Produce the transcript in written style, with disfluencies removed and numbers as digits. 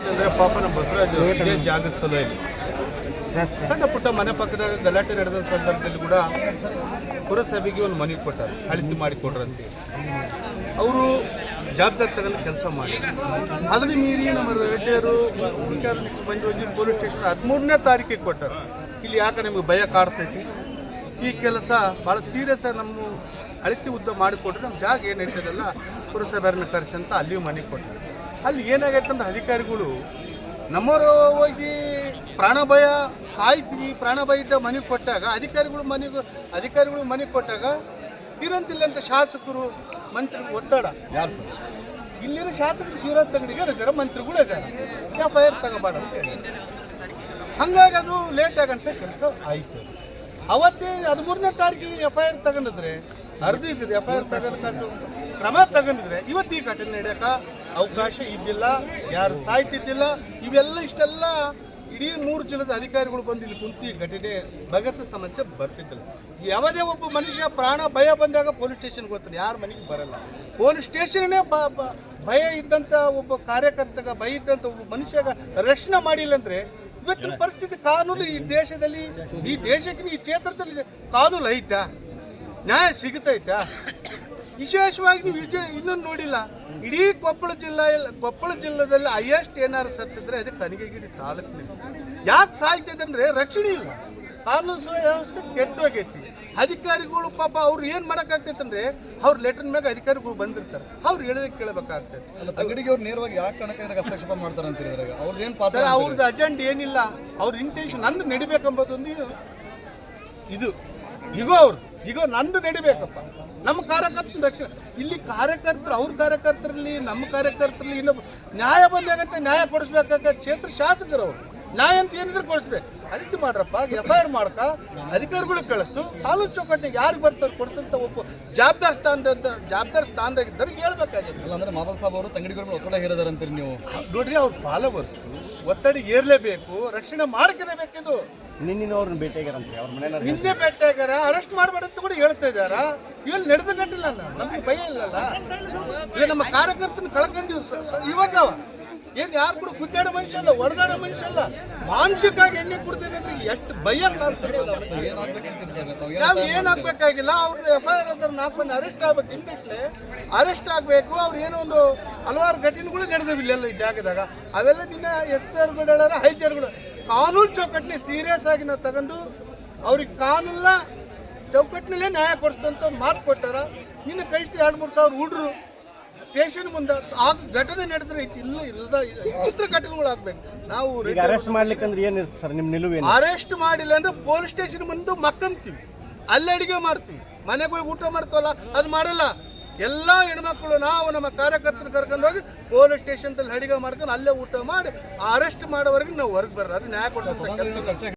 ಏನಂದ್ರೆ ಪಾಪ ನಮ್ಮ ಬಸವರಾಜ್ ಇದೇ ಜಾಗದ ಸಲುವಾಗಿ ಸಣ್ಣ ಪುಟ್ಟ ಮನೆ ಪಕ್ಕದಾಗ ಗಲಾಟೆ ನಡೆದ ಸಂದರ್ಭದಲ್ಲಿ ಕೂಡ ಪುರಸಭೆಗೆ ಒಂದು ಮನವಿ ಕೊಟ್ಟಾರೆ, ಅಳಿತಿ ಮಾಡಿಕೊಡ್ರಂತೆ. ಅವರು ಜವಾಬ್ದಾರಿ ತಗೊಂಡು ಕೆಲಸ ಮಾಡಿ ಅದನ್ನು ಮೀರಿ ನಮ್ಮ ರೆಡ್ಡಿಯರು ಮಂಜುವಜ್ಜಿ ಪೊಲೀಸ್ ಸ್ಟೇಷನ್ 13ನೇ ತಾರೀಕಿಗೆ ಕೊಟ್ಟಾರೆ. ಇಲ್ಲಿ ಯಾಕೆ ನಿಮಗೆ ಭಯ ಕಾಡ್ತೈತಿ, ಈ ಕೆಲಸ ಭಾಳ ಸೀರಿಯಸ್ ಆಗಿ ನಮ್ಮ ಅಳಿತಿ ಉದ್ದ ಮಾಡಿಕೊಟ್ರೆ ನಮ್ಮ ಜಾಗ ಏನು ನಡೀತದಲ್ಲ ಪುರಸಭೆಯವ್ರನ್ನ ಕರೆಸಿ ಅಂತ ಅಲ್ಲಿಯೂ ಮನೆ ಕೊಟ್ಟರು. ಅಲ್ಲಿ ಏನಾಗೈತೆ ಅಂದ್ರೆ ಅಧಿಕಾರಿಗಳು ನಮ್ಮವರು ಹೋಗಿ ಪ್ರಾಣ ಭಯ ಸಾಯ್ತೀವಿ, ಪ್ರಾಣ ಭಯ ಇದ್ದ ಮನೆ ಕೊಟ್ಟಾಗ ಅಧಿಕಾರಿಗಳು ಮನೆ ಕೊಟ್ಟಾಗ ಇರಂತಿಲ್ಲ ಅಂತ ಶಾಸಕರು ಮಂತ್ರಿಗಳು ಒತ್ತಡ. ಯಾರು ಸರ್? ಇಲ್ಲಿನ ಶಾಸಕರು ಶಿವರಾಜ್ ತಂಗಡಿಗೆ ಇದ್ದಾರೆ, ಮಂತ್ರಿಗಳು ಇದ್ದಾರೆ, FIR ತಗೋಬೇಡ ಅಂತ ಹೇಳಿ. ಹಂಗಾಗಿ ಅದು ಲೇಟ್ ಆಗಂತ ಕೆಲಸ ಆಯಿತು. ಅವತ್ತೇ 13ನೇ ತಾರೀಕಿಗೆ FIR ತಗೊಂಡಿದ್ರೆ ಅರ್ಧಿದ್ರೆ FIR ತಗೊಂಡು ಕ್ರಮ ತಗೊಂಡಿದ್ರೆ ಇವತ್ತು ಈ ಘಟನೆ ನಡೆಯೋಕೆ ಅವಕಾಶ ಇದ್ದಿಲ್ಲ, ಯಾರು ಸಾಯ್ತಿದ್ದಿಲ್ಲ. ಇಷ್ಟೆಲ್ಲ ಇಡೀ 3 ಜಿಲ್ಲೆದ ಅಧಿಕಾರಿಗಳು ಬಂದು ಇಲ್ಲಿ ಕುಂತು ಈ ಘಟನೆ ಬಗೆಹರಿಸೋ ಸಮಸ್ಯೆ ಬರ್ತಿದ್ದಿಲ್ಲ. ಯಾವುದೇ ಒಬ್ಬ ಮನುಷ್ಯ ಪ್ರಾಣ ಭಯ ಬಂದಾಗ ಪೊಲೀಸ್ ಸ್ಟೇಷನ್ಗೆ ಹೋಗ್ತಾನೆ, ಯಾರ ಮನೆಗೆ ಬರಲ್ಲ. ಪೊಲೀಸ್ ಸ್ಟೇಷನ್ನೇ ಭಯ ಇದ್ದಂಥ ಒಬ್ಬ ಕಾರ್ಯಕರ್ತಗ ಭಯ ಇದ್ದಂಥ ಒಬ್ಬ ಮನುಷ್ಯಗ ರಕ್ಷಣೆ ಮಾಡಿಲ್ಲ ಅಂದರೆ ಇವತ್ತಿನ ಪರಿಸ್ಥಿತಿ ಕಾನೂನು ಈ ದೇಶಕ್ಕೆ ಈ ಕ್ಷೇತ್ರದಲ್ಲಿ ಕಾನೂನು ಐತಾ, ನ್ಯಾಯ ಸಿಗುತ್ತೈತಾ? ವಿಶೇಷವಾಗಿ ನೀವು ಇನ್ನೊಂದು ನೋಡಿಲ್ಲ, ಇಡೀ ಕೊಪ್ಪಳ ಜಿಲ್ಲೆದಲ್ಲಿ ಹೈಯೆಸ್ಟ್ ಏನಾರು ಸತ್ತಿದ್ರೆ ಅದು ಕನಗಗಿರಿ ತಾಲೂಕಿನಲ್ಲಿ. ಯಾಕೆ ಸಾಯ್ತದೆ ಅಂದರೆ ರಕ್ಷಣೆ ಇಲ್ಲ, ಕಾನೂನು ಸುವ್ಯವಸ್ಥೆ ಕೆಟ್ಟೋಗೈತಿ. ಅಧಿಕಾರಿಗಳು ಪಾಪ ಅವ್ರು ಏನು ಮಾಡೋಕ್ಕಾಗ್ತೈತೆ ಅಂದರೆ ಅವ್ರ ಲೆಟರ್ ಮ್ಯಾಗ ಅಧಿಕಾರಿಗಳು ಬಂದಿರ್ತಾರೆ, ಅವ್ರು ಹೇಳಿದ್ರೆ ಕೇಳಬೇಕಾಗ್ತೈತೆ. ತಂಗಡಿಗೆ ಅವ್ರು ನೇರವಾಗಿ ಯಾಕೆ ಕಣಕ್ಕೆ ಹಸ್ತಕ್ಷೇಪ ಮಾಡ್ತಾರೆ ಅಂತ ಹೇಳಿದಾಗ ಅವ್ರದ್ದೇನು ಪಾತ್ರ? ಅವ್ರದ್ದು ಅಜೆಂಡ್ ಏನಿಲ್ಲ, ಅವ್ರ ಇಂಟೆನ್ಷನ್ ನಂದು ನಡಿಬೇಕೆಂಬುದೊಂದು ಇದು ಈಗ ನಂದು ನಡಿಬೇಕಪ್ಪ, ನಮ್ಮ ಕಾರ್ಯಕರ್ತನ ರಕ್ಷಣೆ. ಇಲ್ಲಿ ಕಾರ್ಯಕರ್ತರು ಅವ್ರ ಕಾರ್ಯಕರ್ತರಲ್ಲಿ ನಮ್ಮ ಕಾರ್ಯಕರ್ತರಲ್ಲಿ ಇನ್ನೊಬ್ಬ ನ್ಯಾಯ ಬಂದಾಗಂತ ನ್ಯಾಯ ಕೊಡಿಸ್ಬೇಕಾಗ ಕ್ಷೇತ್ರ ಶಾಸಕರು ಅವರು ನ್ಯಾಯ ಅಂತ ಏನಿದ್ರೆ ಕೊಡಿಸ್ಬೇಕು. ಅದಕ್ಕೆ ಮಾಡ್ರಪ್ಪ, FIR ಮಾಡ್ಕ ಅಧಿಕಾರಿಗಳಿಗೆ ಕಳಿಸು, ಕಾನೂನು ಚೌಕಟ್ಟಿಗೆ ಯಾರಿಗೆ ಬರ್ತಾರೆ ಕೊಡಿಸಂತ ಒಬ್ಬ ಜವಾಬ್ದಾರಿ ಸ್ಥಾನದಾಗಿದ್ದರೆ ಹೇಳ್ಬೇಕಾಗಿದೆ. ಅಂದ್ರೆ ಮಾಬಲ್ ಸಾಬ್ ಅವರು ತಂಗಡಿಗರು ಒತ್ತಡ ಹೇರಿದಾರೆ ಅಂತೀರಿ ನೀವು? ನೋಡ್ರಿ, ಅವ್ರ ಫಾಲೋವರ್ಸ್ ಒತ್ತಡ ಏರ್ಲೇಬೇಕು, ರಕ್ಷಣೆ ಮಾಡ್ಕೊಳ್ಳೇಬೇಕಿದು. ನಿನ್ನಿನವ್ರನ್ನ ಭೇಟಿಯಾಗ್ಯಾರಂತೆ, ಅವ್ರ ಮನೆಯಲ್ಲ ನಿನ್ನೆ ಭೇಟಿಯಾಗ್ಯಾರ, ಅರೆಸ್ಟ್ ಮಾಡಬೇಡ ಅಂತ ಕೂಡ ಹೇಳ್ತಾ ಇದ್ದಾರ. ಇವೆಲ್ಲ ನಡೆದ ಗಂಟಿಲ್ಲ, ನಮ್ಗೆ ಭಯ ಇಲ್ಲಲ್ಲ. ಈಗ ನಮ್ಮ ಕಾರ್ಯಕರ್ತನ ಕಳ್ಕೊಂಡ್ತೀವಿ ಇವಾಗ. ಏನು ಯಾರು ಕೂಡ ಗುದ್ದಾಡೋ ಮನುಷ್ಯ ಅಲ್ಲ, ಹೊಡೆದಾಡೋ ಮನುಷ್ಯ ಅಲ್ಲ, ಮಾನಸಿಕವಾಗಿ ಎಣ್ಣೆ ಕುಡ್ತೇನೆ ಅಂದ್ರೆ ಎಷ್ಟು ಭಯ ಕಾಡ್ತಾರೆ. ನಾವು ಏನಾಗಬೇಕಾಗಿಲ್ಲ, ಅವ್ರನ್ನ FIR ಅಂದ್ರೆ 4 ಮಂದಿ ಅರೆಸ್ಟ್ ಆಗ್ಬೇಕು, ಇನ್ಬಿಟ್ಲೆ ಅರೆಸ್ಟ್ ಆಗಬೇಕು. ಅವ್ರು ಏನೋ ಒಂದು ಹಲವಾರು ಘಟನೆಗಳು ನಡೆದವು ಇಲ್ಲೆಲ್ಲ ಈ ಜಾಗದಾಗ. ಅವೆಲ್ಲ ದಿನ SPR ಗಳು ಹೈಜರ್ಗಳು ಕಾನೂನು ಚೌಕಟ್ಟಿನ ಸೀರಿಯಸ್ ಆಗಿ ನಾವು ತಗೊಂಡು ಅವ್ರಿಗೆ ಕಾನೂನ ಚೌಕಟ್ಟಿನಲ್ಲೇ ನ್ಯಾಯ ಕೊಡಿಸ್ತಂತ ಮಾತು ಕೊಟ್ಟಾರ. ಇನ್ನು ಕಳಿಸಿ 2-3 ಸಾವಿರ ಹುಡ್ರು ಸ್ಟೇಷನ್ ಮುಂದೆ ಆಗ ಘಟನೆ ನಡೆದ್ರೆ ಇಲ್ಲದ ವಿಚಿತ್ರ ಘಟನೆಗಳು ಆಗ್ಬೇಕು. ನಾವು ಅರೆಸ್ಟ್ ಮಾಡ್ಲಿಕ್ಕಂದ್ರೆ ಏನಿರುತ್ತೆ ಸರ್ ನಿಮ್ಮ ನಿಲುವು? ಅರೆಸ್ಟ್ ಮಾಡಿಲ್ಲ ಅಂದ್ರೆ ಪೊಲೀಸ್ ಸ್ಟೇಷನ್ ಮುಂದೆ ಮಕ್ಕಂತೀವಿ, ಅಲ್ಲೇ ಅಡಿಗೆ ಮಾಡ್ತೀವಿ, ಮನೆಗೆ ಹೋಗಿ ಊಟ ಮಾಡ್ತೀವಲ್ಲ ಅದು ಮಾಡಲ್ಲ. ಎಲ್ಲ ಹೆಣ್ಮಕ್ಳು ನಾವು ನಮ್ಮ ಕಾರ್ಯಕರ್ತರು ಕರ್ಕೊಂಡು ಹೋಗಿ ಪೊಲೀಸ್ ಸ್ಟೇಷನ್ದಲ್ಲಿ ಅಡಿಗೆ ಮಾಡ್ಕೊಂಡು ಅಲ್ಲೇ ಊಟ ಮಾಡಿ ಅರೆಸ್ಟ್ ಮಾಡೋವರೆಗೆ ನಾವು ಹೊರಗೆ ಬರಲ್ಲ. ಅದು ನ್ಯಾಯ ಕೊಡ್ತಾರೆ.